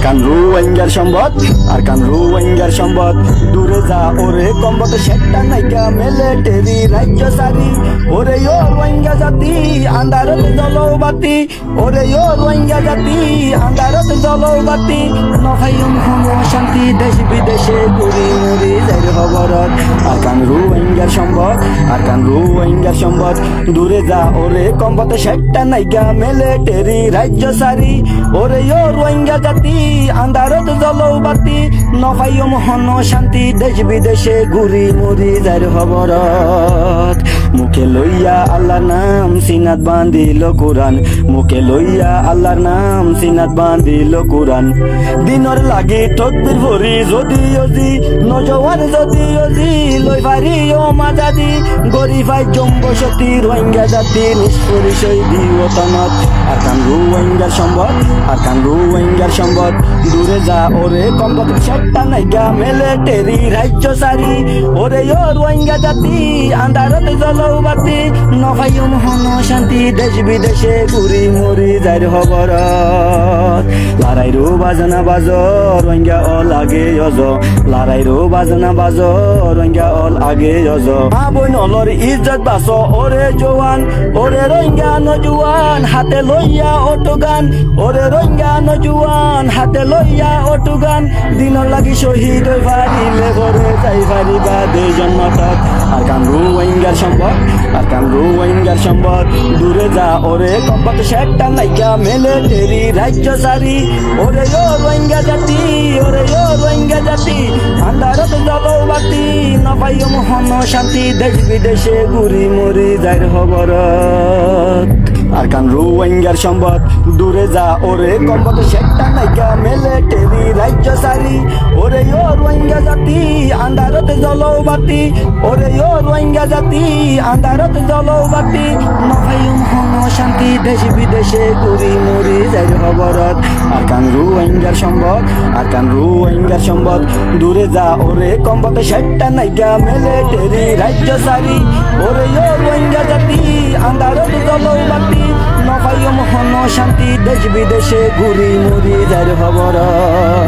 আরকান রোহিঙ্গার সম্পদ, আরকান রোহিঙ্গার সম্পদ। দূরে যা ওরে কম্বত সেটা নাইকা মিলিটারি রাজ্য সারি। ওরে ও রোহিঙ্গা জাতি আন্ধারত জলবাতি, ওরে ও রোহিঙ্গা জাতি আন্ধারত জলবাতি। নখাইম হম শান্তি দেশ বিদেশে ঘুরি মুড়ি যাই খবরত। আরকান রোহিঙ্গার সম্পদ, আরকান রোহিঙ্গার সম্পদ। দূরে যা ওরে কম্বত সেটা নাইকা মিলিটারি রাজ্য সারি। ওরে ও রোহিঙ্গা জাতি আন্ধারত জলবাতি। নখাইম হন শান্তি দেশ বিদেশে ঘুরি মুড়ি যাই খবরত। মুখে লইয়া আল্লাহর নাম সিনাত বান্ধিল কোরআন, মুখে লইয়া আল্লাহর নাম সিনাত বান্ধিল কোরআন। দিনর লাগি তকবীর ভরি যদি অজি, নজওয়ান যদি অজি লই পারি ও মাজাদি। গরিবাই জম্বসতি রোহিঙ্গা জাতি নিষ্পরিচয় দিওতনত। আরকান রোহিঙ্গার সম্পদ, আরকান রোহিঙ্গার সম্পদ। দূরে যা ওরে কম্বত সেটা নাইকা মিলিটারি রাজ্য সারি। ওরে ও রোহিঙ্গা জাতি আন্ধারত জলবাতি। নখাইম হন শান্তি দেশ বিদেশে ঘুরি মুড়ি যাই খবরত। লড়াইরো বাজনা বাজ রোহিঙ্গা অল আগে অজ, লড়াইরো বাজনা বাজ রোহিঙ্গা অল আগে অজ। মা বোন অলর ইজ্জত বাস ওরে জওয়ান, ওরে রোহিঙ্গা নজওয়ান হাতে লইয়া অটোগান। ওরে রোহিঙ্গা নজওয়ান হাতে লইয়া অটোগান। দিনর লাগি শহীদ হই পারিলে ঘরে যাই পারিবা দেশ জন্মতত। আরকান রোহিঙ্গার সম্পদ, আরকান রোহিঙ্গার সম্পদ। দূরে যা ওরে কম্বত সেটা নাইকা মিলিটারি রাজ্য সারি। ওরে ও রোহিঙ্গা জাতি, ওরে ও রোহিঙ্গা জাতি আন্ধারত জলবাতি। নপাইম হন শান্তি দেশ বিদেশে ঘুরি মুড়ি যাই খবরত। আরকান রোহিঙ্গার সম্পদ। দূরে যা ওরে কম্বত সেটা নাইকা মিলিটারি রাজ্য সারি। ওরে ও রোহিঙ্গা জাতি আন্ধারত জলবাতি। ওরে ও রোহিঙ্গা জাতি আন্ধারত জলবাতি। নখাইম হন শান্তি দেশ বিদেশে ঘুরি মুড়ি যাই খবরত। আরকান রোহিঙ্গার সম্পদ, আরকান রোহিঙ্গার সম্পদ। দূরে যা ওরে কম্বত সেটা নাইকা মিলিটারি রাজ্য সারি। ওরে ও রোহিঙ্গা জাতি আন্ধারত জলবাতি। নখাইম হন শান্তি দেশ বিদেশে ঘুরি মুড়ি যাই খবরত।